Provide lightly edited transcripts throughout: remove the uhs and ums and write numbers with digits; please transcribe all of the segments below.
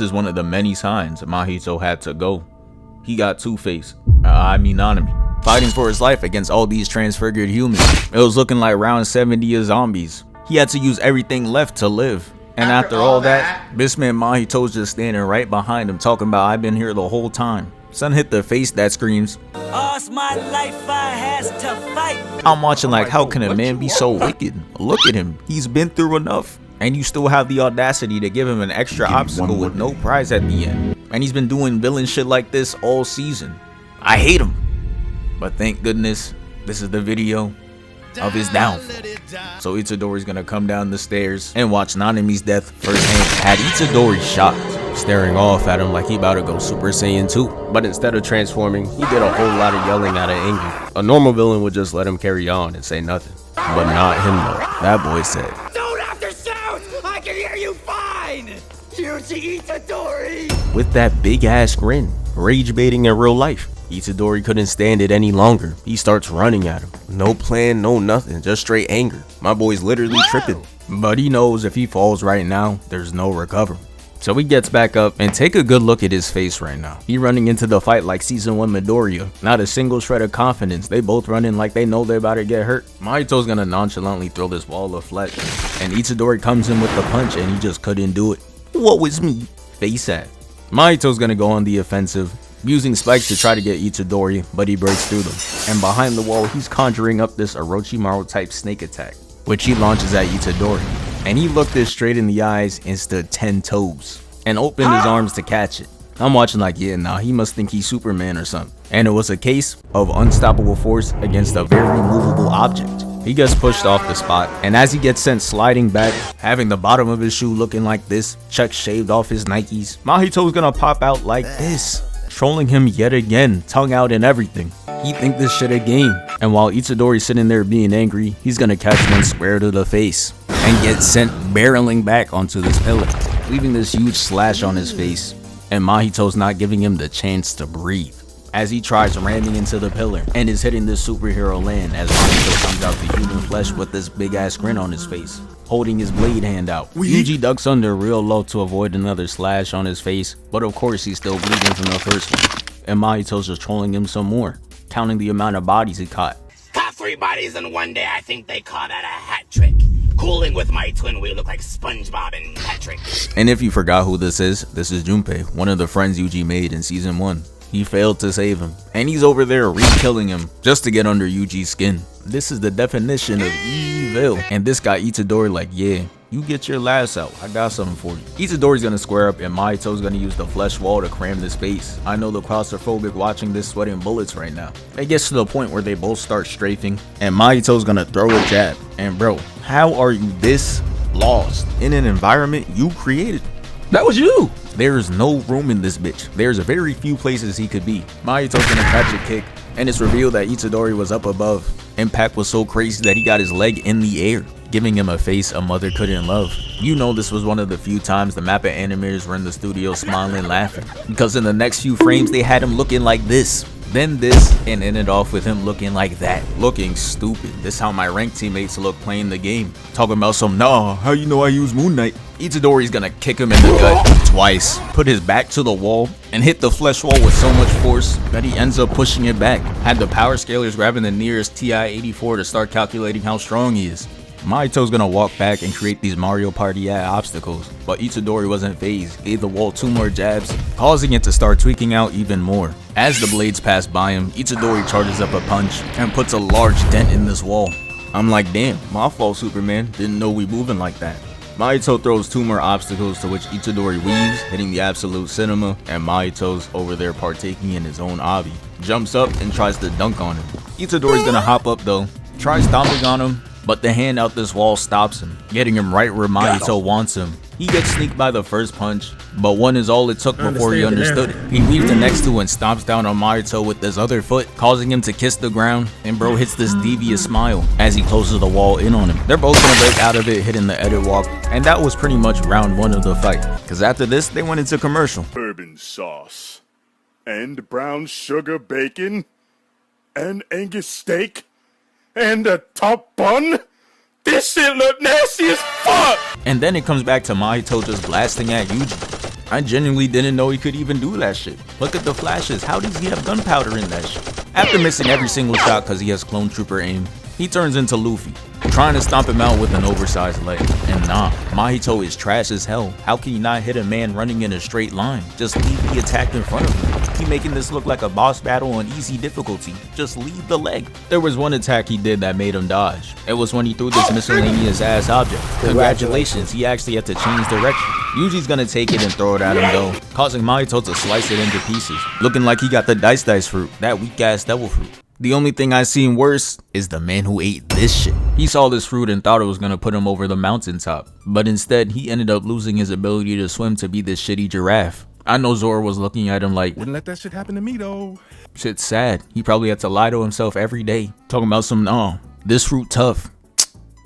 is one of the many signs Mahito had to go. He got Two-Face, Nanami, fighting for his life against all these transfigured humans. It was looking like round 70 of zombies. He had to use everything left to live. And after all that, this man Mahito's just standing right behind him talking about, I've been here the whole time. Son hit the face that screams, "All's my life I has to fight." I'm watching like, how can a man be so wicked? Look at him, he's been through enough. And you still have the audacity to give him an extra obstacle with no prize at the end. And he's been doing villain shit like this all season. I hate him. But thank goodness, this is the video of his downfall. So Itadori's gonna come down the stairs and watch Nanami's death firsthand. Had Itadori shocked, staring off at him like he about to go Super Saiyan 2. But instead of transforming, he did a whole lot of yelling out of anger. A normal villain would just let him carry on and say nothing. But not him though. That boy said, "Don't have to shout! I can hear you fine! YUJI Itadori!" With that big ass grin, rage baiting in real life. Itadori couldn't stand it any longer. He starts running at him. No plan, no nothing, just straight anger. My boy's literally tripping. But he knows if he falls right now, there's no recovery. So he gets back up and take a good look at his face right now. He running into the fight like season 1 Midoriya. Not a single shred of confidence. They both running like they know they're about to get hurt. Mahito's gonna nonchalantly throw this wall of flesh. And Itadori comes in with the punch and he just couldn't do it. What was me? Face at. Mahito's gonna go on the offensive, using spikes to try to get Itadori, but he breaks through them. And behind the wall, he's conjuring up this Orochimaru type snake attack, which he launches at Itadori. And he looked it straight in the eyes and stood 10 toes and opened his arms to catch it. I'm watching like, yeah, nah, he must think he's Superman or something. And it was a case of unstoppable force against a very movable object. He gets pushed off the spot, and as he gets sent sliding back, having the bottom of his shoe looking like this, checks shaved off his Nikes, Mahito's gonna pop out like this, trolling him yet again, tongue out and everything. He think this shit a game, and while Itadori's sitting there being angry, he's gonna catch one square to the face and get sent barreling back onto this pillar, leaving this huge slash on his face, and Mahito's not giving him the chance to breathe as he tries ramming into the pillar and is hitting this superhero land as Mahito comes out the human flesh with this big ass grin on his face, holding his blade hand out. YUJI ducks under real low to avoid another slash on his face, but of course he's still bleeding from the first one. And Mahito's just trolling him some more, counting the amount of bodies he caught. Caught 3 bodies in one day. I think they caught at a hat trick. Cooling with my twin, we look like SpongeBob and Patrick. And if you forgot who this is Junpei, one of the friends YUJI made in season 1. He failed to save him, and he's over there re-killing him just to get under YUJI's skin. This is the definition of evil. And this guy Itadori like, yeah, you get your laughs out, I got something for you. Itadori's gonna square up and Mahito's gonna use the flesh wall to cram the space. I know the claustrophobic watching this sweating bullets right now. It gets to the point where they both start strafing and Mahito's gonna throw a jab. And bro, how are you this lost in an environment you created? That was you! There is no room in this bitch. There's very few places he could be. Mahito's gonna catch a kick, and it's revealed that Itadori was up above. Impact was so crazy that he got his leg in the air, giving him a face a mother couldn't love. You know this was one of the few times the Mappa animators were in the studio smiling laughing, because in the next few frames they had him looking like this, then this, and ended off with him looking like that, looking stupid. This how my ranked teammates look playing the game, talking about some, nah, how you know I use Moon Knight? Itadori's gonna kick him in the gut twice, put his back to the wall, and hit the flesh wall with so much force that he ends up pushing it back. Had the power scalers grabbing the nearest TI-84 to start calculating how strong he is. Mahito's gonna walk back and create these Mario Party obstacles, but Itadori wasn't phased, gave the wall 2 more jabs, causing it to start tweaking out even more. As the blades pass by him, Itadori charges up a punch and puts a large dent in this wall. I'm like, damn, my fault Superman, didn't know we moving like that. Mahito throws 2 more obstacles to which Itadori weaves, hitting the absolute cinema, and Mahito's over there partaking in his own obby. Jumps up and tries to dunk on him. Itadori's gonna hop up though, tries stomping on him, but the hand out this wall stops him, getting him right where Mahito wants him. He gets sneaked by the first punch, but 1 is all it took before he understood it. He weaves the next 2 and stomps down on Mahito with his other foot, causing him to kiss the ground, and bro hits this devious smile as he closes the wall in on him. They're both gonna break out of it, hitting the edit walk, and that was pretty much round 1 of the fight, cause after this they went into commercial. Bourbon sauce, and brown sugar bacon, and Angus steak, and a top bun? This shit look nasty as fuck! And then it comes back to Mahito just blasting at YUJI. I genuinely didn't know he could even do that shit. Look at the flashes. How does he have gunpowder in that shit? After missing every single shot because he has clone trooper aim, he turns into Luffy, trying to stomp him out with an oversized leg. And nah, Mahito is trash as hell. How can you not hit a man running in a straight line? Just leave the attack in front of him. He making this look like a boss battle on easy difficulty. Just leave the leg. There was one attack he did that made him dodge. It was when he threw this miscellaneous ass object. Congratulations, he actually had to change direction. Yuji's gonna take it and throw it at him though, causing Mahito to slice it into pieces, looking like he got the dice fruit, that weak ass devil fruit. The only thing I seen worse is the man who ate this shit. He saw this fruit and thought it was gonna put him over the mountaintop, but instead he ended up losing his ability to swim to be this shitty giraffe. I know Zoro was looking at him like, Wouldn't let that shit happen to me though. shit's sad. He probably had to lie to himself every day, talking about some, oh, this fruit tough.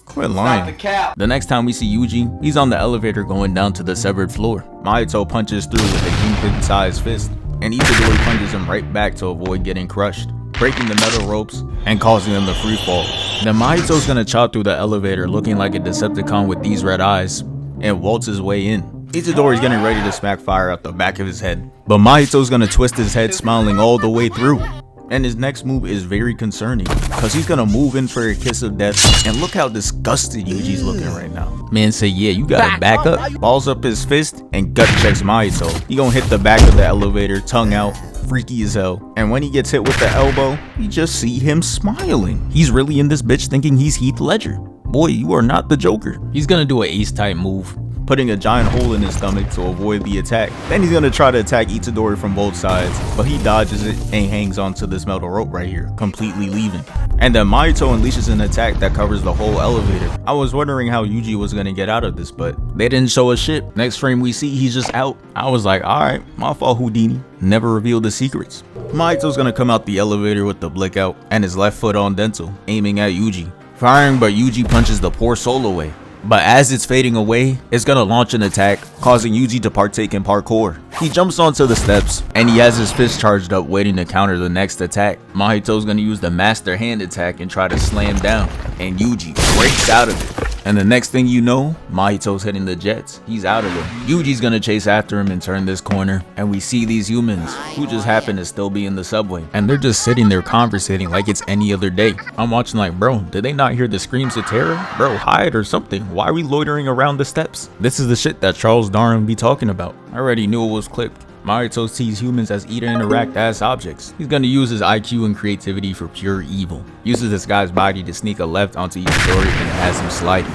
Quit lying. The next time we see Yuji, he's on the elevator going down to the severed floor. Mahito punches through with a kingpin-sized fist, and Itadori punches him right back to avoid getting crushed, breaking the metal ropes and causing them to free fall. Then Mahito's gonna chop through the elevator looking like a Decepticon with these red eyes and waltz his way in. Itadori's getting ready to smack fire out the back of his head, but Mahito's gonna twist his head smiling all the way through. And his next move is very concerning, cause he's gonna move in for a kiss of death, and look how disgusted Yuji's looking right now. Man say, yeah, you gotta back up. Balls up his fist and gut checks Mahito. He gonna hit the back of the elevator, tongue out, freaky as hell. And when he gets hit with the elbow, you just see him smiling. He's really in this bitch thinking he's Heath Ledger. Boy, you are not the Joker. He's gonna do an ace type move, putting a giant hole in his stomach to avoid the attack. Then he's gonna try to attack Itadori from both sides, but he dodges it and hangs onto this metal rope right here, completely leaving. And then Mahito unleashes an attack that covers the whole elevator. I was wondering how Yuji was gonna get out of this, but they didn't show us shit. Next frame we see he's just out. I was like, alright, my fault Houdini. Never revealed the secrets. Mahito's gonna come out the elevator with the blick out and his left foot on dental, aiming at Yuji. Firing, but Yuji punches the poor soul away. But as it's fading away, it's gonna launch an attack, causing Yuji to partake in parkour. He jumps onto the steps, and he has his fist charged up waiting to counter the next attack. Mahito's gonna use the master hand attack and try to slam down, and Yuji breaks out of it. And the next thing you know, Mahito's hitting the jets. He's out of there. Yuji's gonna chase after him and turn this corner, and we see these humans who just happen to still be in the subway, and they're just sitting there conversating like it's any other day. I'm watching like, bro, did they not hear the screams of terror? Bro, hide or something. Why are we loitering around the steps? This is the shit that Charles Darwin be talking about. I already knew it was clipped. Mahito sees humans as eat and interact as objects. He's gonna use his IQ and creativity for pure evil. Uses this guy's body to sneak a left onto Itadori and has him sliding.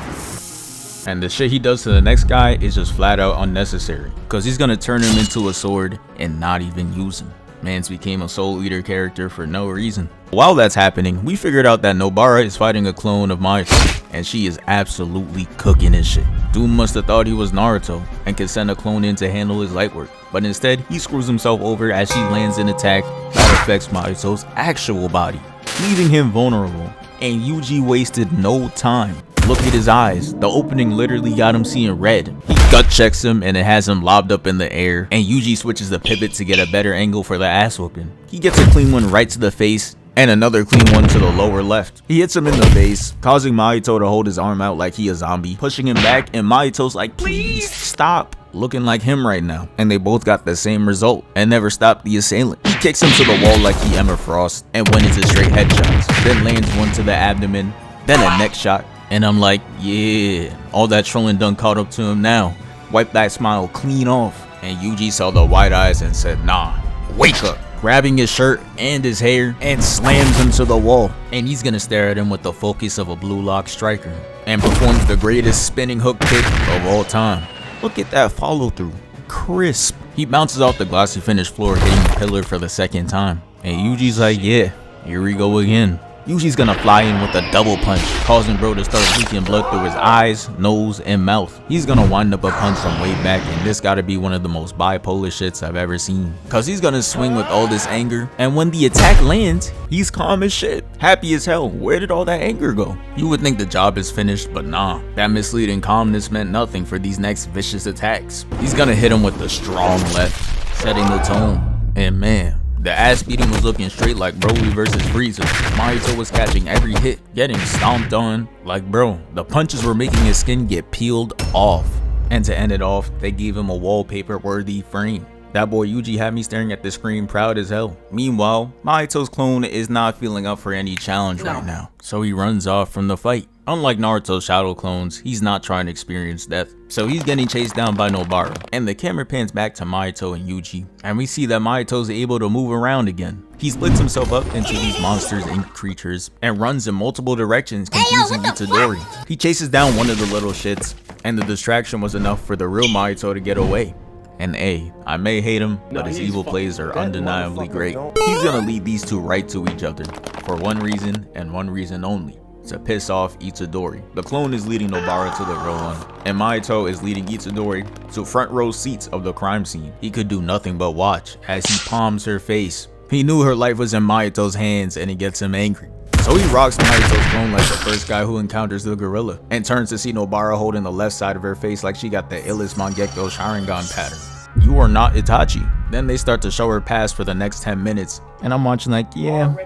And the shit he does to the next guy is just flat out unnecessary, cause he's gonna turn him into a sword and not even use him. Mans became a Soul Eater character for no reason. While that's happening, we figured out that Nobara is fighting a clone of Mahito, and she is absolutely cooking his shit. Doom must have thought he was Naruto and could send a clone in to handle his light work, but instead he screws himself over as she lands an attack that affects Mahito's actual body, leaving him vulnerable. And Yuji wasted no time. Look at his eyes. The opening literally got him seeing red. He gut checks him and it has him lobbed up in the air, and Yuji switches the pivot to get a better angle for the ass whooping. He gets a clean one right to the face and another clean one to the lower left. He hits him in the face, causing Mahito to hold his arm out like he a zombie, pushing him back, and Mahito's like, please stop. Looking like him right now, and they both got the same result and never stopped the assailant. He kicks him to the wall like he Emma Frost and went into straight headshots, then lands one to the abdomen, then a neck shot. And I'm like, yeah, all that trolling done caught up to him now. Wipe that smile clean off. And Yuji saw the wide eyes and said, nah, wake up. Grabbing his shirt and his hair and slams him to the wall. And he's gonna stare at him with the focus of a blue lock striker and performs the greatest spinning hook kick of all time. Look at that follow through, crisp. He bounces off the glossy finished floor, hitting the pillar for the second time. And Yuji's like, yeah, here we go again. Yuji's gonna fly in with a double punch, causing bro to start leaking blood through his eyes, nose, and mouth. He's gonna wind up a punch from way back, and this gotta be one of the most bipolar shits I've ever seen. Cause he's gonna swing with all this anger, and when the attack lands, he's calm as shit, happy as hell. Where did all that anger go? You would think the job is finished, but nah. That misleading calmness meant nothing for these next vicious attacks. He's gonna hit him with the strong left, setting the tone. And man, the ass beating was looking straight like Broly versus Frieza. Mahito was catching every hit, getting stomped on. Like bro, the punches were making his skin get peeled off. And to end it off, they gave him a wallpaper-worthy frame. That boy Yuji had me staring at the screen proud as hell. Meanwhile, Mahito's clone is not feeling up for any challenge right now, so he runs off from the fight. Unlike Naruto's shadow clones, he's not trying to experience death, so he's getting chased down by Nobara. And the camera pans back to Mahito and Yuji, and we see that Mahito's able to move around again. He splits himself up into these monsters and creatures, and runs in multiple directions, confusing Itadori. He chases down one of the little shits, and the distraction was enough for the real Mahito to get away. And I may hate him, but his evil plays are undeniably great. He's gonna lead these two right to each other, for one reason and one reason only: to piss off Itadori. The clone is leading Nobara to the real one, and Mahito is leading Itadori to front row seats of the crime scene. He could do nothing but watch as he palms her face. He knew her life was in Mahito's hands, and it gets him angry. So he rocks Mahito's clone like the first guy who encounters the gorilla, and turns to see Nobara holding the left side of her face like she got the illest Mangekyo Sharingan pattern. You are not Itachi. Then they start to show her past for the next 10 minutes, and I'm watching like, yeah,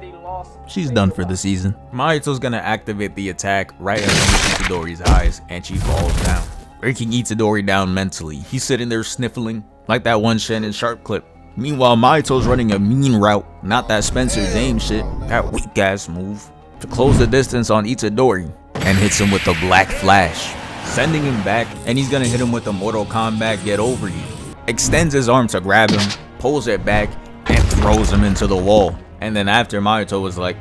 she's done for the season. Mahito's gonna activate the attack right underneath Itadori's eyes, and she falls down, breaking Itadori down mentally. He's sitting there sniffling like that one Shannon Sharp clip. Meanwhile, Mahito's running a mean route, not that Spencer James shit, that weak ass move, to close the distance on Itadori, and hits him with the Black Flash, sending him back, and he's gonna hit him with the Mortal Kombat Get Over You. Extends his arm to grab him, pulls it back, and throws him into the wall. And then after, Mahito was like,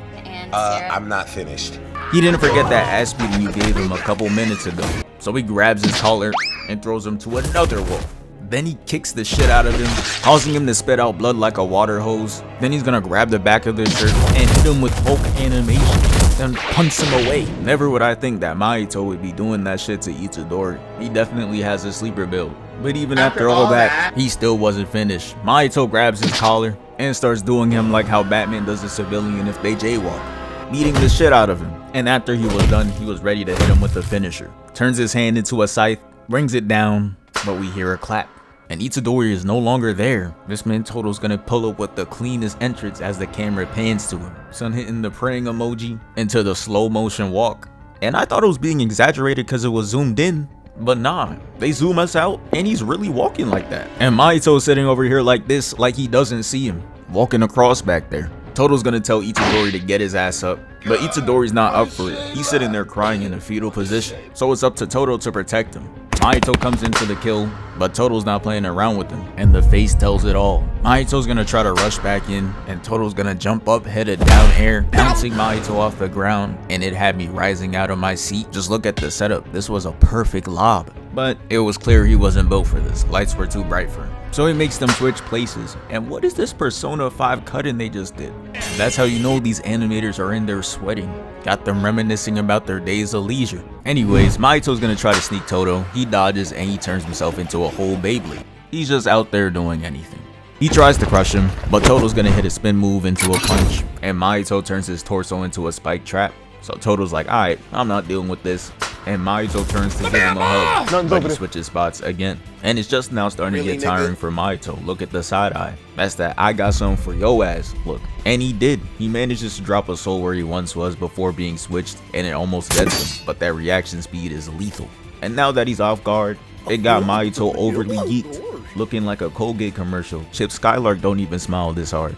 I'm not finished. He didn't forget that ass beating you gave him a couple minutes ago. So he grabs his collar and throws him to another wall. Then he kicks the shit out of him, causing him to spit out blood like a water hose. Then he's gonna grab the back of his shirt and hit him with Hulk animation, then punch him away. Never would I think that Mahito would be doing that shit to Itadori. He definitely has a sleeper build. But even after all that, he still wasn't finished. Mahito grabs his collar and starts doing him like how Batman does a civilian if they jaywalk, beating the shit out of him. And after he was done, he was ready to hit him with the finisher. Turns his hand into a scythe, brings it down, but we hear a clap. And Itadori is no longer there. This man Toto's gonna pull up with the cleanest entrance as the camera pans to him. Sun hitting the praying emoji into the slow motion walk. And I thought it was being exaggerated because it was zoomed in. But nah, they zoom us out and he's really walking like that. And Mahito's sitting over here like this, like he doesn't see him, walking across back there. Toto's gonna tell Itadori to get his ass up, but Itadori's not up for it. He's sitting there crying in a fetal position, so it's up to Toto to protect him. Mahito comes in for the kill, but Toto's not playing around with him, and the face tells it all. Mahito's gonna try to rush back in, and Toto's gonna jump up, headed down air, bouncing Mahito off the ground, and it had me rising out of my seat. Just look at the setup. This was a perfect lob. But it was clear he wasn't built for this. Lights were too bright for him. So he makes them switch places. And what is this Persona 5 cut-in they just did? That's how you know these animators are in there sweating. Got them reminiscing about their days of leisure. Anyways, Mahito's gonna try to sneak Toto. He dodges and he turns himself into a whole Beyblade. He's just out there doing anything. He tries to crush him, but Toto's gonna hit a spin move into a punch. And Mahito turns his torso into a spike trap. So Toto's like, alright, I'm not dealing with this. And Mahito turns to give him a hug, but he switches spots again. And it's just now starting to get tiring for Mahito. Look at the side eye. That's that I got something for yo ass look. And he did. He manages to drop a soul where he once was before being switched, and it almost gets him. But that reaction speed is lethal. And now that he's off guard, it got Mahito overly geeked, looking like a Colgate commercial. Chip Skylark don't even smile this hard.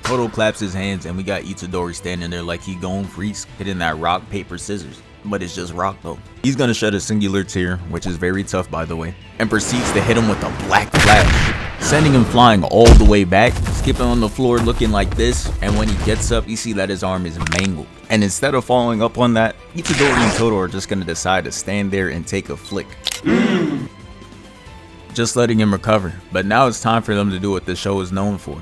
Toto claps his hands, and we got Itadori standing there like he going freeze, hitting that rock, paper, scissors. But it's just rock though. He's gonna shed a singular tear, which is very tough by the way, and proceeds to hit him with a Black Flash, sending him flying all the way back, skipping on the floor looking like this. And when he gets up, you see that his arm is mangled. And instead of following up on that, Itadori and Toto are just gonna decide to stand there and take a flick. Just letting him recover. But now it's time for them to do what this show is known for: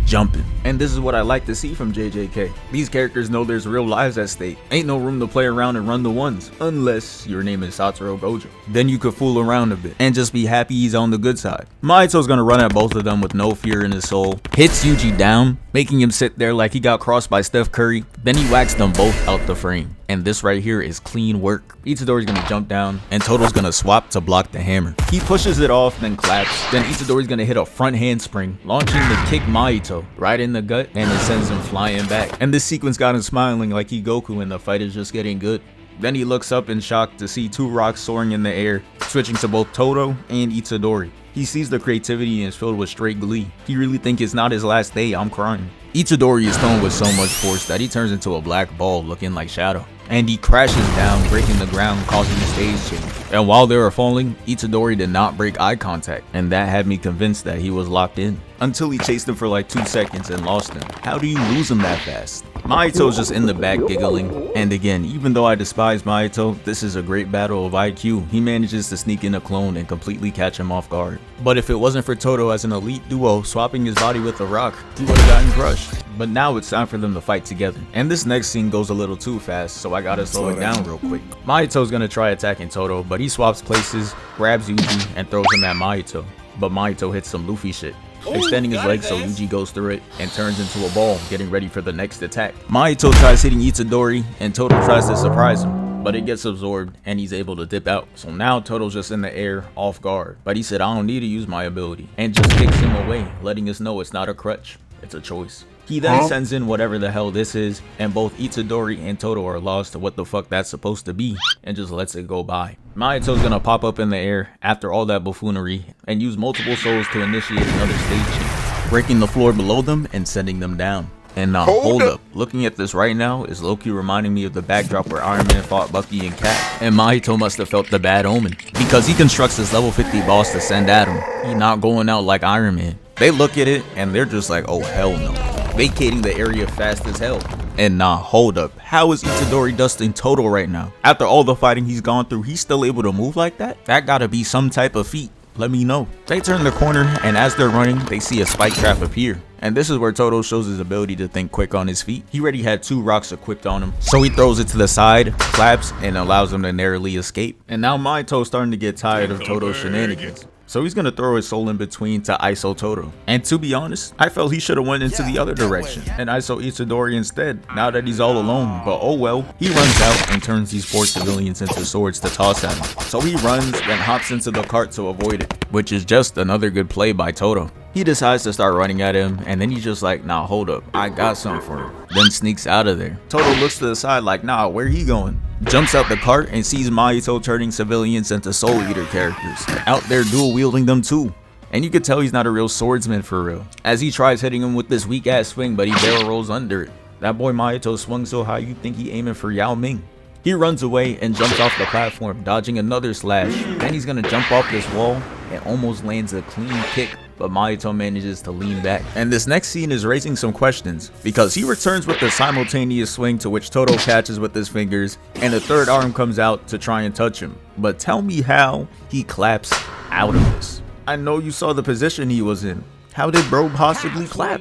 jumping. And this is what I like to see from JJK. These characters know there's real lives at stake. Ain't no room to play around and run the ones, unless your name is Satoru Gojo. Then you could fool around a bit and just be happy he's on the good side. Mahito's gonna run at both of them with no fear in his soul, hits Yuji down, making him sit there like he got crossed by Steph Curry. Then he whacks them both out the frame. And this right here is clean work. Itadori's gonna jump down, and Toto's gonna swap to block the hammer. He pushes it off, then claps. Then Itadori's gonna hit a front handspring, launching the kick Mahito right in the gut, and it sends him flying back. And this sequence got him smiling like he Goku, and the fight is just getting good. Then he looks up in shock to see 2 rocks soaring in the air, switching to both Todo and Itadori. He sees the creativity and is filled with straight glee. He really think it's not his last day. I'm crying. Itadori is thrown with so much force that he turns into a black ball looking like Shadow. And he crashes down, breaking the ground, causing a stage change. And while they were falling, Itadori did not break eye contact, and that had me convinced that he was locked in. Until he chased him for like 2 seconds and lost him. How do you lose him that fast? Mahito's just in the back giggling. And again, even though I despise Mahito, this is a great battle of IQ. He manages to sneak in a clone and completely catch him off guard. But if it wasn't for Todo as an elite duo swapping his body with a rock, he would have gotten crushed. But now it's time for them to fight together. And this next scene goes a little too fast, so I gotta slow it down real quick. Mahito's gonna try attacking Todo, but he swaps places, grabs Yuji, and throws him at Mahito. But Mahito hits some Luffy shit, extending his legs so Yuji goes through it and turns into a ball, getting ready for the next attack. Mahito tries hitting Itadori, and Todo tries to surprise him, but it gets absorbed and he's able to dip out. So now Todo's just in the air, off guard. But he said, I don't need to use my ability, and just kicks him away, letting us know it's not a crutch, it's a choice. He then sends in whatever the hell this is, and both Itadori and Todo are lost to what the fuck that's supposed to be, and just lets it go by. Mahito's gonna pop up in the air after all that buffoonery, and use multiple souls to initiate another stage change, breaking the floor below them and sending them down. And now, hold up, looking at this right now is low-key reminding me of the backdrop where Iron Man fought Bucky and Cap, and Mahito must have felt the bad omen, because he constructs this level 50 boss to send at him. He not going out like Iron Man. They look at it, and they're just like, oh hell no. Vacating the area fast as hell. And nah, hold up, how is Itadori dusting Todo right now? After all the fighting he's gone through, he's still able to move like that? That gotta be some type of feat. Let me know. They turn the corner, and as they're running, they see a spike trap appear. And this is where Todo shows his ability to think quick on his feet. He already had 2 rocks equipped on him, so he throws it to the side, claps, and allows him to narrowly escape. And now Mahito's starting to get tired of Todo's shenanigans, so he's gonna throw his soul in between to ISO Todo. And to be honest, I felt he should have went into the other direction and ISO Itadori instead, now that he's all alone. But oh well. He runs out and turns these 4 civilians into swords to toss at him. So he runs, then hops into the cart to avoid it, which is just another good play by Todo. He decides to start running at him, and then he's just like, nah, hold up, I got something for him. Then sneaks out of there. Todo looks to the side like, nah, where he going? Jumps out the cart and sees Mahito turning civilians into Soul Eater characters, out there dual wielding them too. And you could tell he's not a real swordsman for real, as he tries hitting him with this weak ass swing, but he barrel rolls under it. That boy Mahito swung so high you think he aiming for Yao Ming. He runs away and jumps off the platform, dodging another slash. Then he's gonna jump off this wall and almost lands a clean kick, but Mahito manages to lean back. And this next scene is raising some questions, because he returns with the simultaneous swing to which Todo catches with his fingers, and a third arm comes out to try and touch him. But tell me how he claps out of this. I know you saw the position he was in. How did bro possibly clap?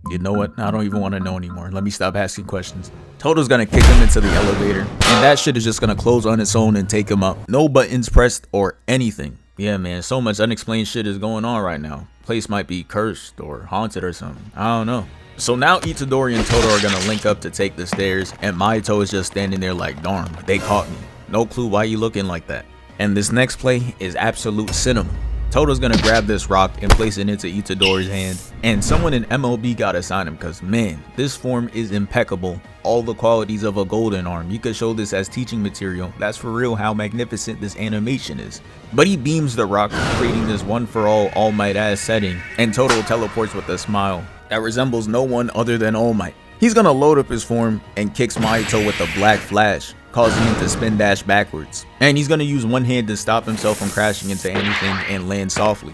You know what? I don't even want to know anymore. Let me stop asking questions. Todo's gonna kick him into the elevator, and that shit is just gonna close on its own and take him up. No buttons pressed or anything. Yeah man, so much unexplained shit is going on right now. Place might be cursed or haunted or something. I don't know. So now Itadori and Todo are gonna link up to take the stairs, and Mahito is just standing there like, darn, they caught me. No clue why you looking like that. And this next play is absolute cinema. Todo's gonna grab this rock and place it into Itadori's hand, and someone in MLB gotta sign him, cause man, this form is impeccable. All the qualities of a golden arm. You could show this as teaching material. That's for real how magnificent this animation is. But he beams the rock, creating this one for all Might ass setting, and Todo teleports with a smile that resembles no one other than All Might. He's gonna load up his form and kicks Mahito with a black flash, causing him to spin dash backwards. And he's gonna use one hand to stop himself from crashing into anything and land softly,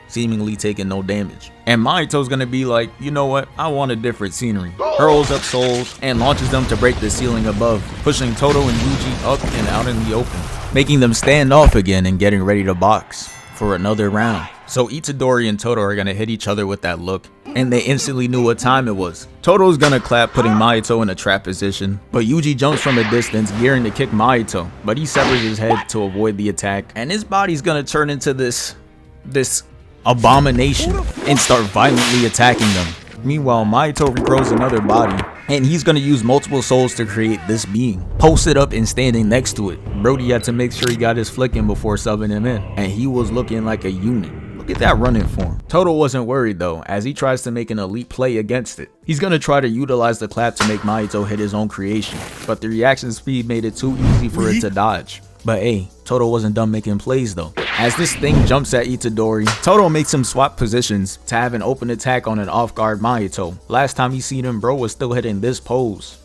seemingly taking no damage. And Mahito's gonna be like, you know what, I want a different scenery. Hurls up souls and launches them to break the ceiling above, pushing Todo and Yuji up and out in the open, making them stand off again and getting ready to box for another round. So Itadori and Todo are gonna hit each other with that look, and they instantly knew what time it was. Todo's gonna clap, putting Mahito in a trap position, but Yuji jumps from a distance, gearing to kick Mahito, but he severs his head to avoid the attack, and his body's gonna turn into this abomination and start violently attacking them. Meanwhile, Mahito regrows another body, and he's gonna use multiple souls to create this being, posted up and standing next to it. Brody had to make sure he got his flick in before subbing him in, and he was looking like a unit. Look Look at that running form. Toto wasn't worried though, as he tries to make an elite play against it. He's gonna try to utilize the clap to make Mahito hit his own creation, but the reaction speed made it too easy for it to dodge. But hey, Toto wasn't done making plays though. As this thing jumps at Itadori, Toto makes him swap positions to have an open attack on an off guard Mahito. Last time he seen him, bro was still hitting this pose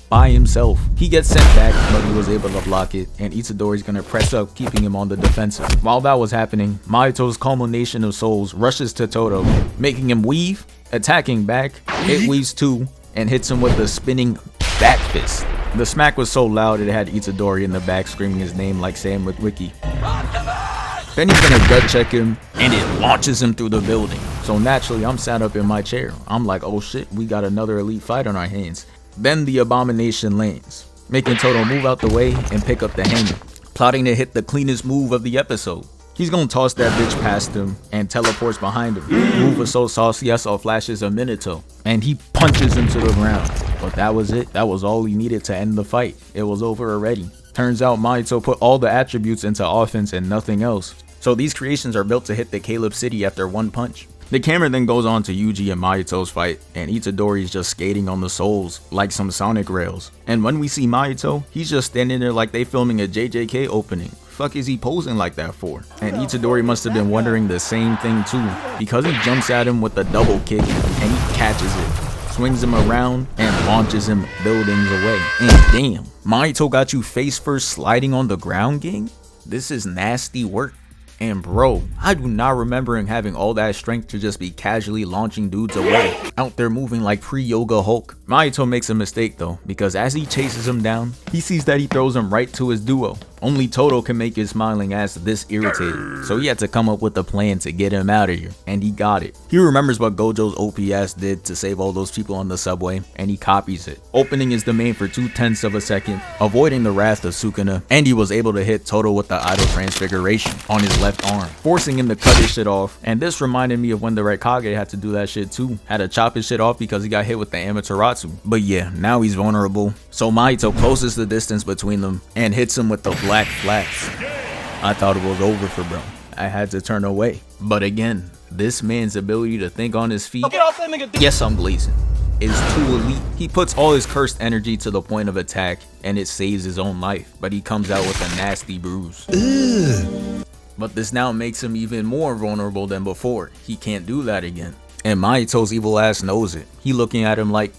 by himself. He gets sent back, but he was able to block it, and Itadori's gonna press up, keeping him on the defensive. While that was happening, Mahito's culmination of souls rushes to Toto, making him weave, attacking back. It weaves too, and hits him with the spinning back fist. The smack was so loud it had Itadori in the back screaming his name like Sam Witwicky. Then he's gonna gut check him, and it launches him through the building. So naturally, I'm sat up in my chair. I'm like, oh shit, we got another elite fight on our hands. Then the abomination lands, making Toto move out the way and pick up the hanger, plotting to hit the cleanest move of the episode. He's gonna toss that bitch past him and teleports behind him. Move was so saucy I saw flashes of Mahito, and he punches him to the ground. But that was it. That was all he needed to end the fight. It was over already. Turns out Mahito put all the attributes into offense and nothing else. So these creations are built to hit the Caleb City after one punch. The camera then goes on to Yuji and Mahito's fight, and Itadori is just skating on the souls like some Sonic rails. And when we see Mahito, he's just standing there like they filming a JJK opening. Fuck is he posing like that for? And Itadori must have been wondering the same thing too, because he jumps at him with a double kick and he catches it, swings him around and launches him buildings away. And damn, Mahito got you face first sliding on the ground, gang? This is nasty work. And bro, I do not remember him having all that strength to just be casually launching dudes away, out there moving like pre-yoga Hulk. Mahito makes a mistake though, because as he chases him down, he sees that he throws him right to his duo. Only Toto can make his smiling ass this irritated, so he had to come up with a plan to get him out of here, and he got it. He remembers what Gojo's OPS did to save all those people on the subway, and he copies it, opening his domain for 0.2 of a second, avoiding the wrath of Sukuna, and he was able to hit Toto with the idle transfiguration on his left arm, forcing him to cut his shit off. And this reminded me of when the Red Kage had to do that shit too, had to chop his shit off because he got hit with the Amaterasu. But yeah, now he's vulnerable, so Mahito closes the distance between them and hits him with the black flash. I thought it was over for bro. I had to turn away. But again, this man's ability to think on his feet, yes, I'm glazing, is too elite. He puts all his cursed energy to the point of attack and it saves his own life, but he comes out with a nasty bruise. But this now makes him even more vulnerable than before. He can't do that again. And Mahito's evil ass knows it. He looking at him like,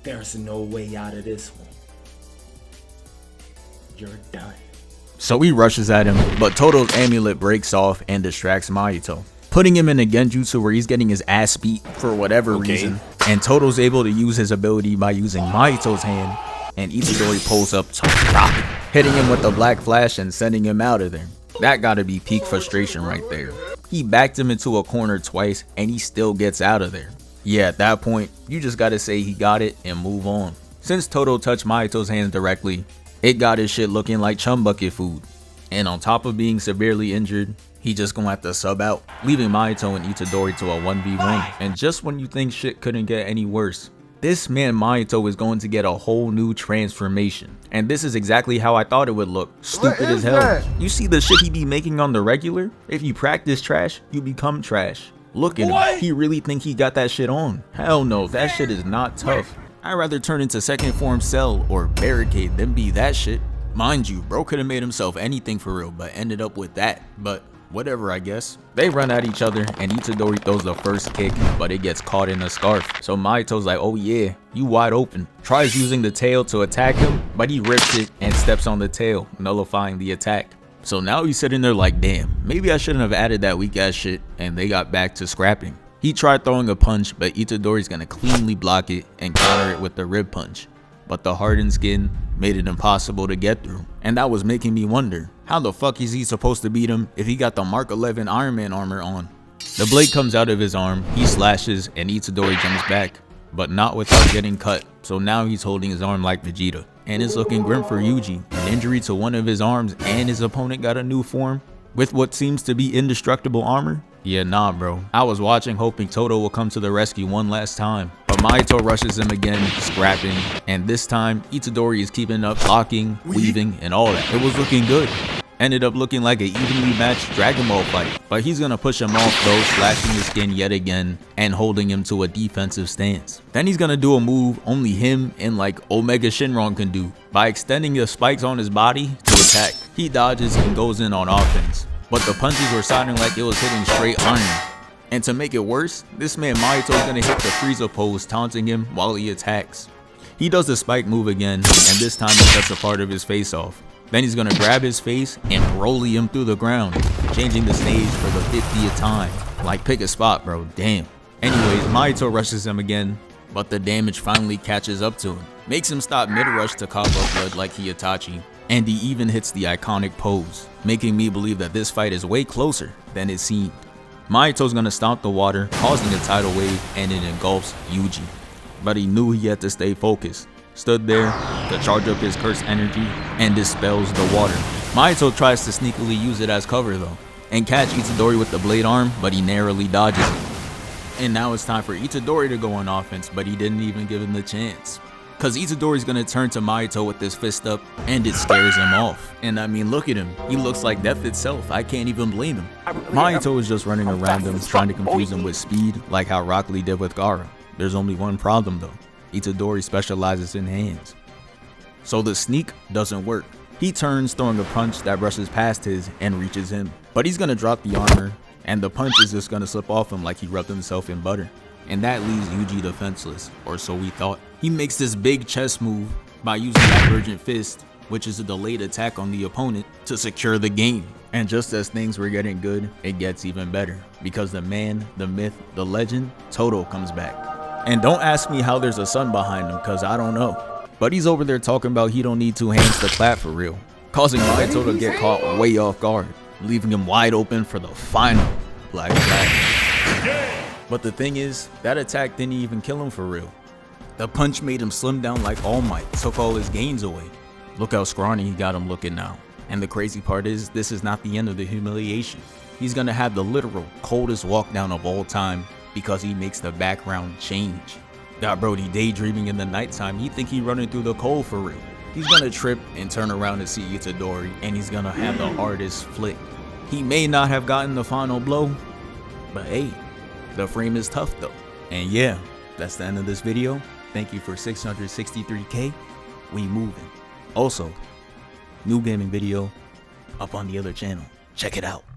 there's no way out of this one. You're done. So he rushes at him, but Toto's amulet breaks off and distracts Mahito, putting him in a genjutsu where he's getting his ass beat for whatever reason. And Toto's able to use his ability by using Mahito's hand, and Itadori pulls up to rock, hitting him with the black flash and sending him out of there. That gotta be peak frustration right there. He backed him into a corner twice and he still gets out of there. Yeah, at that point, you just gotta say he got it and move on. Since Toto touched Mahito's hands directly, it got his shit looking like chum bucket food. And on top of being severely injured, he just gonna have to sub out, leaving Mahito and Itadori to a 1v1. And just when you think shit couldn't get any worse, this man Mahito is going to get a whole new transformation. And this is exactly how I thought it would look. Stupid as hell. You see the shit he be making on the regular? If you practice trash, you become trash. Look at him. He really think he got that shit on. Hell no, that shit is not tough. I'd rather turn into second form Cell or Barricade than be that shit. Mind you, bro could have made himself anything for real, but ended up with that. But whatever, I guess. They run at each other and Itadori throws the first kick, but it gets caught in a scarf. So Mahito's like, oh yeah, you wide open. Tries using the tail to attack him, but he rips it and steps on the tail, nullifying the attack. So now he's sitting there like, damn, maybe I shouldn't have added that weak ass shit, and they got back to scrapping. He tried throwing a punch, but Itadori's gonna cleanly block it and counter it with the rib punch. But the hardened skin made it impossible to get through. And that was making me wonder, how the fuck is he supposed to beat him if he got the Mark 11 Iron Man armor on? The blade comes out of his arm, he slashes, and Itadori jumps back, but not without getting cut. So now he's holding his arm like Vegeta. And it's looking grim for Yuji. An injury to one of his arms and his opponent got a new form with what seems to be indestructible armor. Yeah, nah bro. I was watching hoping Toto will come to the rescue one last time. But Mahito rushes him again, scrapping. And this time, Itadori is keeping up, blocking, weaving, and all that. It was looking good. Ended up looking like an evenly matched Dragon Ball fight, but he's gonna push him off though, slashing his skin yet again and holding him to a defensive stance. Then he's gonna do a move only him and like Omega Shenron can do by extending the spikes on his body to attack. He dodges and goes in on offense, but the punches were sounding like it was hitting straight iron. And to make it worse, this man Mahito is gonna hit the Frieza pose, taunting him while he attacks. He does the spike move again, and this time he cuts a part of his face off. Then he's gonna grab his face and Broly him through the ground, changing the stage for the 50th time. Like, pick a spot, bro, damn. Anyways, Mahito rushes him again, but the damage finally catches up to him. Makes him stop mid-rush to cough up blood like Itachi, and he even hits the iconic pose, making me believe that this fight is way closer than it seemed. Mahito's gonna stomp the water, causing a tidal wave, and it engulfs Yuji. But he knew he had to stay focused. Stood there to charge up his cursed energy and dispels the water. Mahito tries to sneakily use it as cover though, and catch Itadori with the blade arm, but he narrowly dodges it. And now it's time for Itadori to go on offense, but he didn't even give him the chance. Cause Itadori's gonna turn to Mahito with his fist up, and it scares him off. And I mean, look at him, he looks like death itself, I can't even blame him. Mahito is just running around him, trying to confuse him with speed, like how Rock Lee did with Gaara. There's only one problem though, Itadori specializes in hands. So the sneak doesn't work. He turns, throwing a punch that brushes past his and reaches him. But he's gonna drop the armor, and the punch is just gonna slip off him like he rubbed himself in butter. And that leaves Yuji defenseless, or so we thought. He makes this big chest move by using Divergent Fist, which is a delayed attack on the opponent, to secure the game. And just as things were getting good, it gets even better, because the man, the myth, the legend, Todo comes back. And don't ask me how there's a sun behind him, cause I don't know. But he's over there talking about he don't need two hands to clap for real, causing Mahito to get caught way off guard, leaving him wide open for the final Black Flag. But the thing is, that attack didn't even kill him for real. The punch made him slim down like All Might, took all his gains away. Look how scrawny he got him looking now. And the crazy part is, this is not the end of the humiliation. He's gonna have the literal coldest walk down of all time, because he makes the background change. Got Brody daydreaming in the nighttime, he think he running through the cold for real. He's gonna trip and turn around to see Itadori, and he's gonna have the hardest flick. He may not have gotten the final blow, but hey, the frame is tough though. And yeah, that's the end of this video. Thank you for 663K, we moving. Also, new gaming video up on the other channel, check it out.